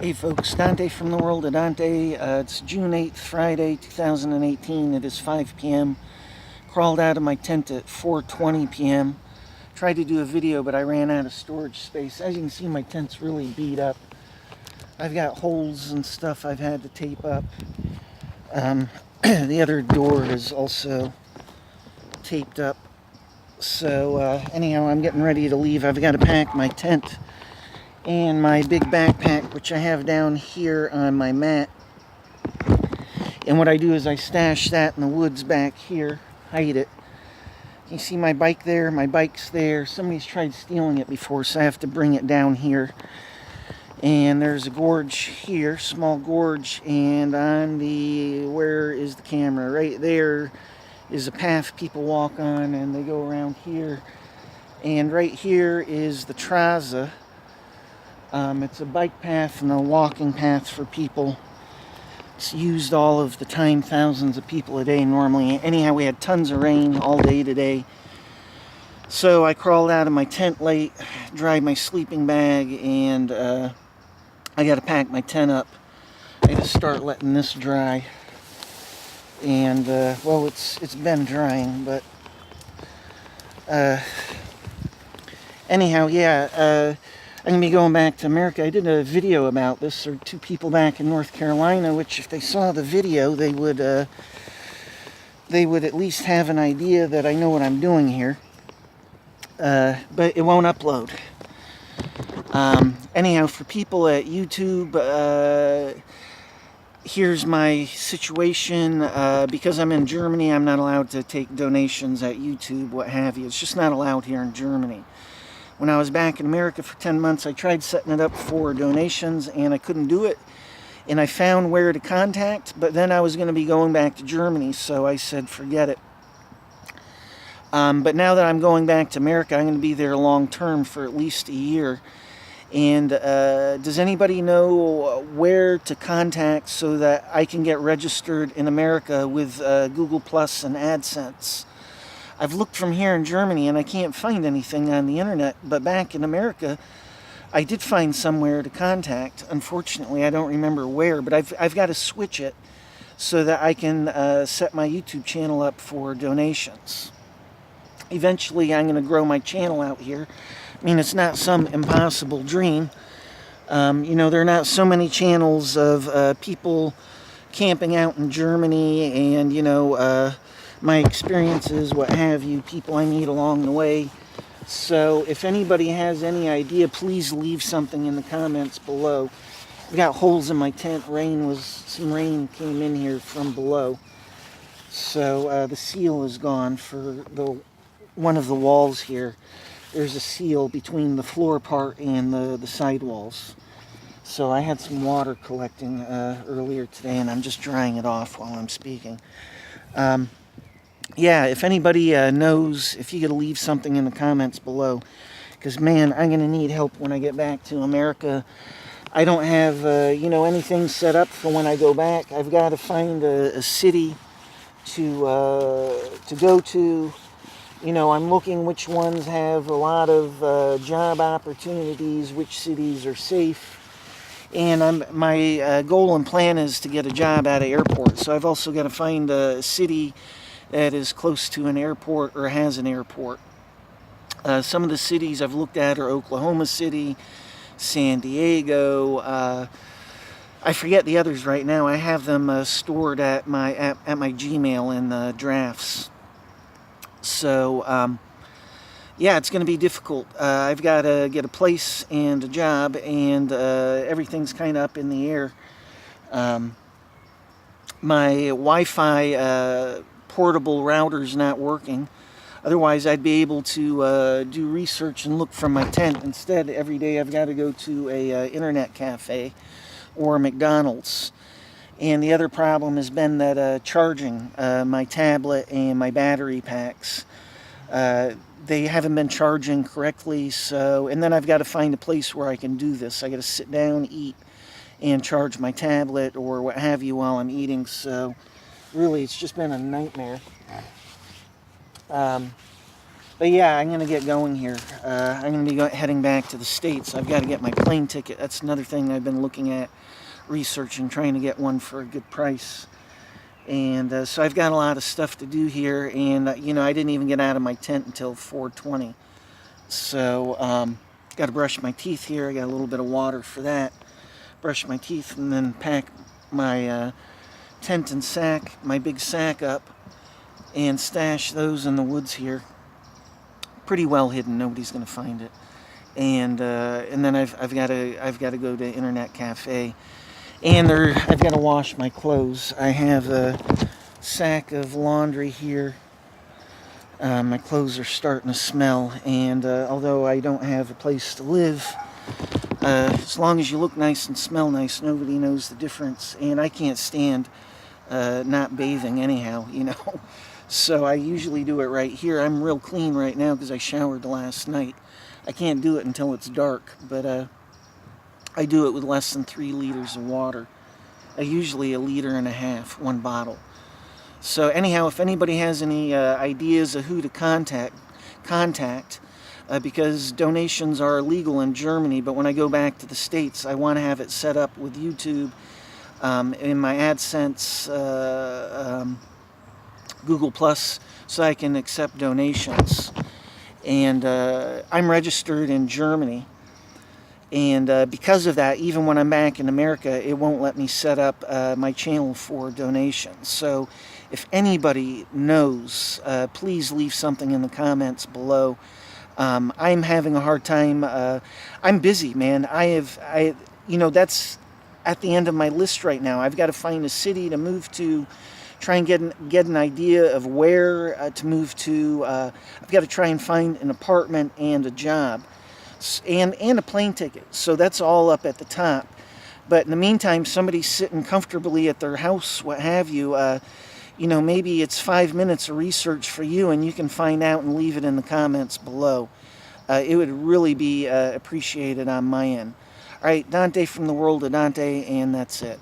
Hey folks, Dante from the world of Dante. It's June 8th, Friday, 2018. It is 5 p.m. Crawled out of my tent at 4:20 p.m. Tried to do a video, but I ran out of storage space. As you can see, my tent's really beat up. I've got holes and stuff I've had to tape up. The other door is also taped up. So anyhow, I'm getting ready to leave. I've got to pack my tent and my big backpack, which I have down here on my mat. And what I do is I stash that in the woods back here, hide it. You see my bike there? My bike's there. Somebody's tried stealing it before, so I have to bring it down here. And there's a gorge here, small gorge, and on the, where is the camera? Right there is a path people walk on, and they go around here. And right here is the Traza. It's a bike path and a walking path for people. It's used all of the time, thousands of people a day normally. Anyhow, we had tons of rain all day today. So I crawled out of my tent late, dried my sleeping bag, and I got to pack my tent up. I got to start letting this dry. And, well, it's been drying, but anyhow, yeah, I'm going to be going back to America. I did a video about this. There are two people back in North Carolina, which if they saw the video, they would at least have an idea that I know what I'm doing here. But it won't upload. Anyhow, for people at YouTube, here's my situation. Because I'm in Germany, I'm not allowed to take donations at YouTube, what have you. It's just not allowed here in Germany. When I was back in America for 10 months, I tried setting it up for donations, and I couldn't do it. And I found where to contact, but then I was going to be going back to Germany, so I said, forget it. But now that I'm going back to America, I'm going to be there long term for at least a year. And does anybody know where to contact so that I can get registered in America with Google Plus and AdSense? I've looked from here in Germany and I can't find anything on the internet, but back in America, I did find somewhere to contact. Unfortunately, I don't remember where, but I've got to switch it so that I can set my YouTube channel up for donations. Eventually, I'm going to grow my channel out here. I mean, it's not some impossible dream. You know, there are not so many channels of people camping out in Germany and, you know, my experiences, what have you, people I meet along the way. So if anybody has any idea, please leave something in the comments below. I've got holes in my tent. Some rain came in here from below. So the seal is gone for one of the walls here. There's a seal between the floor part and the side walls. So I had some water collecting earlier today, and I'm just drying it off while I'm speaking. Yeah, if anybody knows, if you could leave something in the comments below, because man, I'm going to need help when I get back to America. I don't have, you know, anything set up for when I go back. I've got to find a city to go to. You know, I'm looking which ones have a lot of job opportunities, which cities are safe. And my goal and plan is to get a job at an airport. So I've also got to find a city that is close to an airport or has an airport. Some of the cities I've looked at are Oklahoma City, San Diego. I forget the others right now. I have them stored at my Gmail in drafts. So yeah, it's going to be difficult. I've got to get a place and a job, and everything's kind of up in the air. My Wi-Fi portable router's not working. Otherwise, I'd be able to do research and look from my tent. Instead, every day I've got to go to a internet cafe or McDonald's. And the other problem has been that charging my tablet and my battery packs. They haven't been charging correctly, and then I've got to find a place where I can do this. I got to sit down, eat, and charge my tablet or what have you while I'm eating. So really, it's just been a nightmare. But yeah, I'm going to get going here. I'm going to be heading back to the States. I've got to get my plane ticket. That's another thing I've been looking at, researching, trying to get one for a good price. And so I've got a lot of stuff to do here. And, you know, I didn't even get out of my tent until 4:20. So, got to brush my teeth here. I got a little bit of water for that. Brush my teeth and then pack my tent and sack, my big sack up, and stash those in the woods here. Pretty well hidden. Nobody's going to find it. And then I've got to go to Internet Cafe, and I've got to wash my clothes. I have a sack of laundry here. My clothes are starting to smell, and although I don't have a place to live, as long as you look nice and smell nice, nobody knows the difference. And I can't stand not bathing anyhow, you know. So I usually do it right here. I'm real clean right now because I showered last night. I can't do it until it's dark, but I do it with less than 3 liters of water. Usually 1.5 liters, one bottle. So anyhow, if anybody has any ideas of who to contact, because donations are illegal in Germany, but when I go back to the States, I want to have it set up with YouTube in my AdSense, Google Plus, so I can accept donations. And I'm registered in Germany, and because of that, even when I'm back in America, it won't let me set up my channel for donations. So if anybody knows, please leave something in the comments below. I'm having a hard time. I'm busy, man. That's at the end of my list right now. I've got to find a city to move to, try and get an idea of where to move to. I've got to try and find an apartment and a job, and a plane ticket. So that's all up at the top. But in the meantime, somebody's sitting comfortably at their house, what have you. Maybe it's 5 minutes of research for you, and you can find out and leave it in the comments below. It would really be appreciated on my end. All right, Dante from the world of Dante, and that's it.